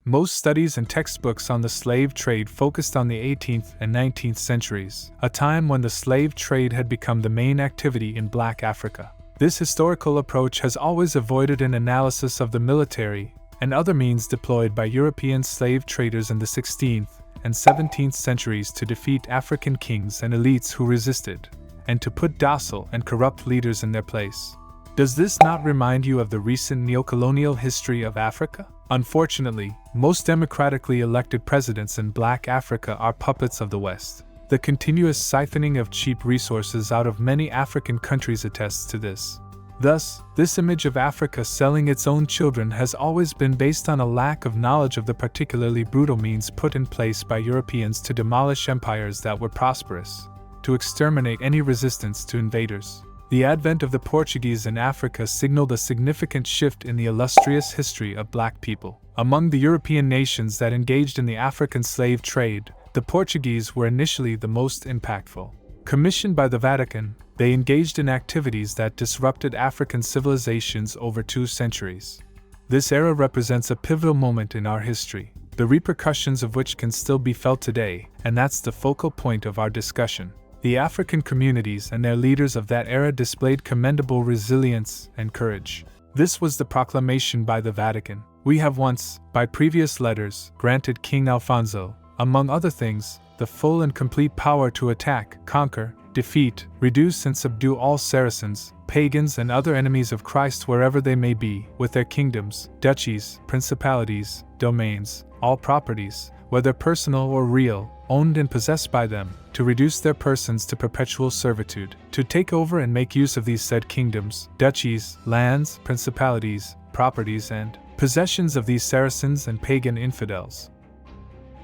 Most studies and textbooks on the slave trade focused on the 18th and 19th centuries, a time when the slave trade had become the main activity in Black Africa. This historical approach has always avoided an analysis of the military and other means deployed by European slave traders in the 16th and 17th centuries to defeat African kings and elites who resisted, and to put docile and corrupt leaders in their place. Does this not remind you of the recent neocolonial history of Africa? Unfortunately, most democratically elected presidents in Black Africa are puppets of the West. The continuous siphoning of cheap resources out of many African countries attests to this. Thus, this image of Africa selling its own children has always been based on a lack of knowledge of the particularly brutal means put in place by Europeans to demolish empires that were prosperous, to exterminate any resistance to invaders. The advent of the Portuguese in Africa signaled a significant shift in the illustrious history of Black people. Among the European nations that engaged in the African slave trade, the Portuguese were initially the most impactful. Commissioned by the Vatican, they engaged in activities that disrupted African civilizations over 2 centuries. This era represents a pivotal moment in our history, the repercussions of which can still be felt today, and that's the focal point of our discussion. The African communities and their leaders of that era displayed commendable resilience and courage. This was the proclamation by the Vatican. We have once, by previous letters, granted King Alfonso, among other things, the full and complete power to attack, conquer, defeat, reduce and subdue all Saracens, pagans and other enemies of Christ wherever they may be, with their kingdoms, duchies, principalities, domains, all properties, whether personal or real, owned and possessed by them, to reduce their persons to perpetual servitude, to take over and make use of these said kingdoms, duchies, lands, principalities, properties and possessions of these Saracens and pagan infidels.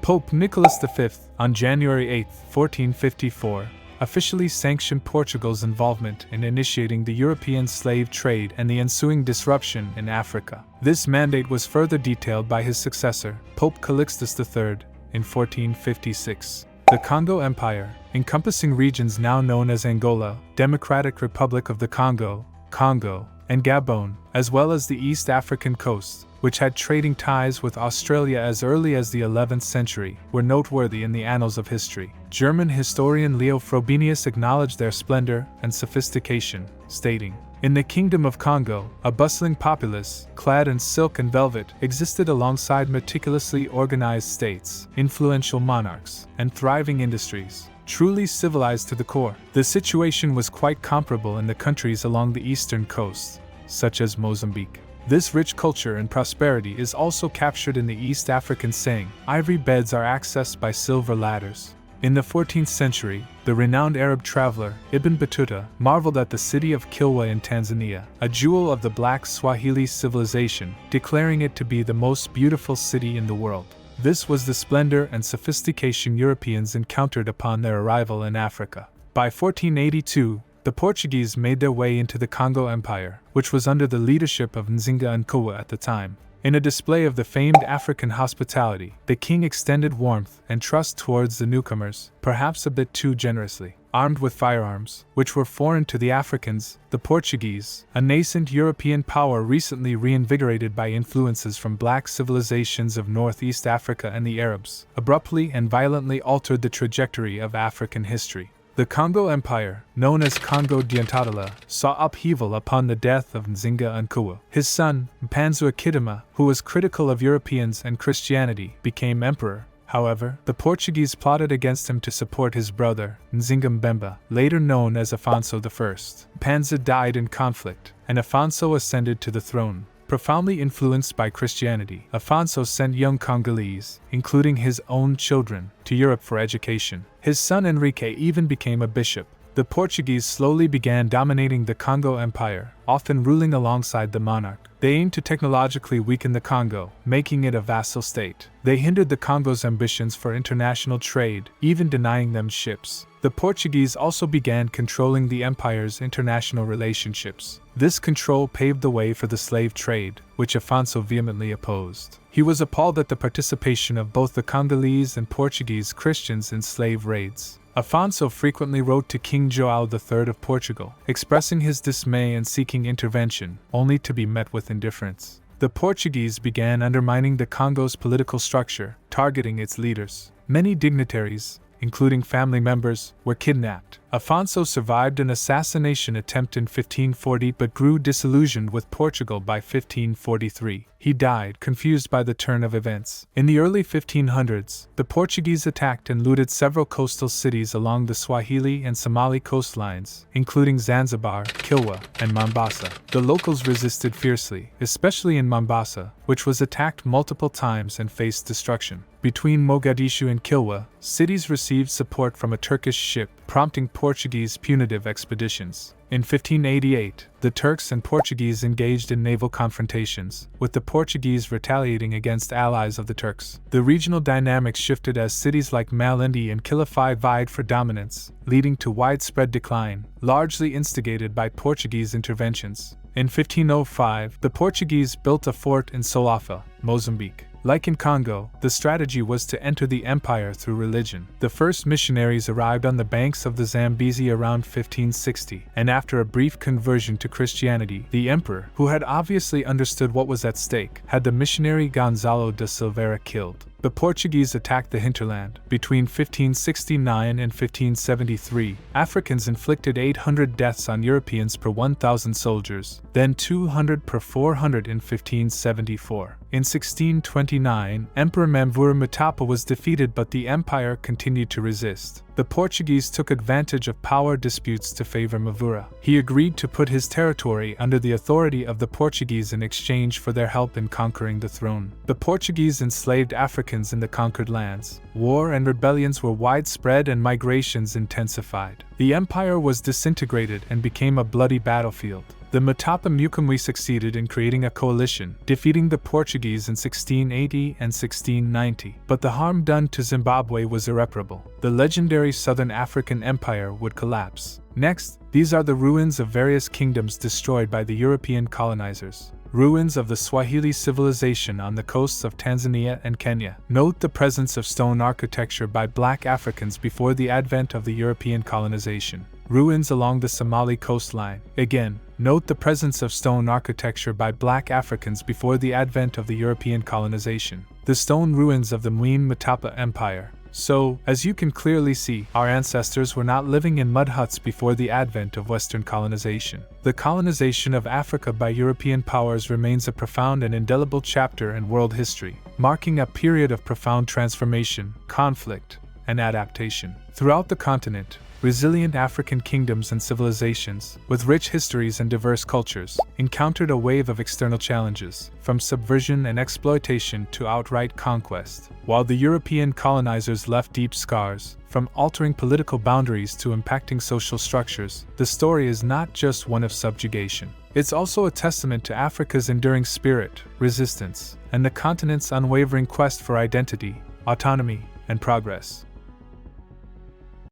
Pope Nicholas V, on January 8, 1454, officially sanctioned Portugal's involvement in initiating the European slave trade and the ensuing disruption in Africa. This mandate was further detailed by his successor, Pope Calixtus III, in 1456. The Congo Empire, encompassing regions now known as Angola, Democratic Republic of the Congo, Congo, and Gabon, as well as the East African coast, which had trading ties with Australia as early as the 11th century, were noteworthy in the annals of history. German historian Leo Frobenius acknowledged their splendor and sophistication, stating, "In the Kingdom of Congo, a bustling populace, clad in silk and velvet, existed alongside meticulously organized states, influential monarchs, and thriving industries. Truly civilized to the core." The situation was quite comparable in the countries along the eastern coast, such as Mozambique. This rich culture and prosperity is also captured in the East African saying, "Ivory beds are accessed by silver ladders." In the 14th century, the renowned Arab traveler Ibn Battuta marveled at the city of Kilwa in Tanzania, a jewel of the Black Swahili civilization, declaring it to be the most beautiful city in the world. This was the splendor and sophistication Europeans encountered upon their arrival in Africa. By 1482, the Portuguese made their way into the Congo Empire, which was under the leadership of Nzinga Nkuwa at the time. In a display of the famed African hospitality, the king extended warmth and trust towards the newcomers, perhaps a bit too generously. Armed with firearms, which were foreign to the Africans, the Portuguese, a nascent European power recently reinvigorated by influences from black civilizations of Northeast Africa and the Arabs, abruptly and violently altered the trajectory of African history. The Congo Empire, known as Congo Diantadala, saw upheaval upon the death of Nzinga Nkuwa. His son, Mpanzu Akidama, who was critical of Europeans and Christianity, became emperor. However, the Portuguese plotted against him to support his brother, Nzinga Mbemba, later known as Afonso I. Mpanzu died in conflict, and Afonso ascended to the throne. Profoundly influenced by Christianity, Afonso sent young Congolese, including his own children, to Europe for education. His son Enrique even became a bishop. The Portuguese slowly began dominating the Congo Empire, often ruling alongside the monarch. They aimed to technologically weaken the Congo, making it a vassal state. They hindered the Congo's ambitions for international trade, even denying them ships. The Portuguese also began controlling the empire's international relationships. This control paved the way for the slave trade, which Afonso vehemently opposed. He was appalled at the participation of both the Congolese and Portuguese Christians in slave raids. Afonso frequently wrote to King João III of Portugal, expressing his dismay and seeking intervention, only to be met with indifference. The Portuguese began undermining the Congo's political structure, targeting its leaders. Many dignitaries, including family members, were kidnapped. Afonso survived an assassination attempt in 1540 but grew disillusioned with Portugal by 1543. He died, confused by the turn of events. In the early 1500s, the Portuguese attacked and looted several coastal cities along the Swahili and Somali coastlines, including Zanzibar, Kilwa, and Mombasa. The locals resisted fiercely, especially in Mombasa, which was attacked multiple times and faced destruction. Between Mogadishu and Kilwa, cities received support from a Turkish ship, prompting Portuguese punitive expeditions. In 1588, the Turks and Portuguese engaged in naval confrontations, with the Portuguese retaliating against allies of the Turks. The regional dynamics shifted as cities like Malindi and Kilifi vied for dominance, leading to widespread decline, largely instigated by Portuguese interventions. In 1505, the Portuguese built a fort in Solafa, Mozambique. Like in Congo, the strategy was to enter the empire through religion. The first missionaries arrived on the banks of the Zambezi around 1560, and after a brief conversion to Christianity, the emperor, who had obviously understood what was at stake, had the missionary Gonzalo de Silveira killed. The Portuguese attacked the hinterland. Between 1569 and 1573, Africans inflicted 800 deaths on Europeans per 1,000 soldiers, then 200 per 400 in 1574. In 1629, Emperor Mamvura Mutapa was defeated, but the empire continued to resist. The Portuguese took advantage of power disputes to favor Mamvura. He agreed to put his territory under the authority of the Portuguese in exchange for their help in conquering the throne. The Portuguese enslaved Africans in the conquered lands. War and rebellions were widespread and migrations intensified. The empire was disintegrated and became a bloody battlefield. The Mutapa Mukamwi succeeded in creating a coalition, defeating the Portuguese in 1680 and 1690, but the harm done to Zimbabwe was irreparable. The legendary Southern African Empire would collapse. Next, these are the ruins of various kingdoms destroyed by the European colonizers. Ruins of the Swahili civilization on the coasts of Tanzania and Kenya. Note the presence of stone architecture by Black Africans before the advent of the European colonization. Ruins along the Somali coastline. Again, note the presence of stone architecture by Black Africans before the advent of the European colonization. The stone ruins of the Mwini Mutapa Empire. So, as you can clearly see, our ancestors were not living in mud huts before the advent of Western colonization. The colonization of Africa by European powers remains a profound and indelible chapter in world history, marking a period of profound transformation, conflict, and adaptation. Throughout the continent, resilient African kingdoms and civilizations, with rich histories and diverse cultures, encountered a wave of external challenges, from subversion and exploitation to outright conquest. While the European colonizers left deep scars, from altering political boundaries to impacting social structures, the story is not just one of subjugation. It's also a testament to Africa's enduring spirit, resistance, and the continent's unwavering quest for identity, autonomy, and progress.